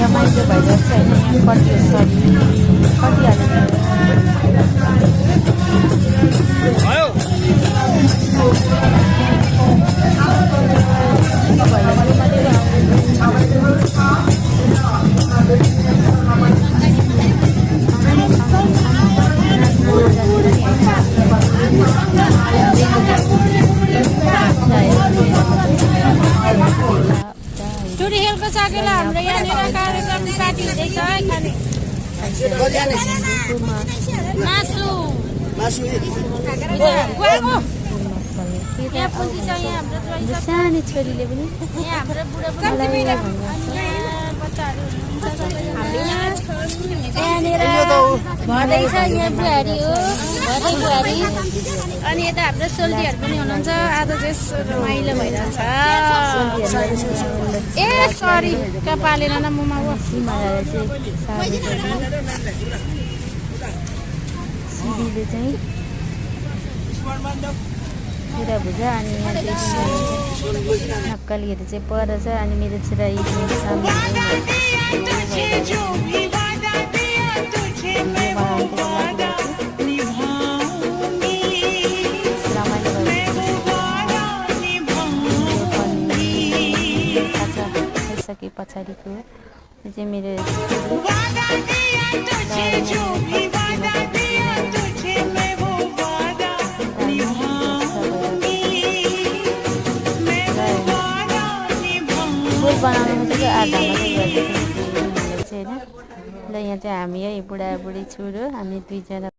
रमाइलो भइरहेको छ होइन यहाँ कति चुरी हेलको साकेला हाम्रो यहाँनिर कार्यक्रम पार्टी हुँदैछ मासु यहाँ पुँजी छ यहाँ हाम्रो सानो छोरीले पनि यहाँ हाम्रो बुढाबुढी बच्चाहरू यहाँनिर भदैछ यहाँ बुहारी हो भदै बुहारी अनि यता हाम्रो सोल्टीहरू पनि हुनुहुन्छ आज चाहिँ रमाइलो भइरहेछ ए सरी कपालेन न ममा हो सिधीले चाहिँ पुरा भुजा अनि नक्कलीहरू चाहिँ पर छ अनि मेरो छोरा खाइसके पछाडिको यो चाहिँ मेरो बनाउनु चाहिँ आधामा चाहिँ गर्दैछ होइन ल यहाँ चाहिँ हामी है बुढाबुढी छोरो हामी दुईजना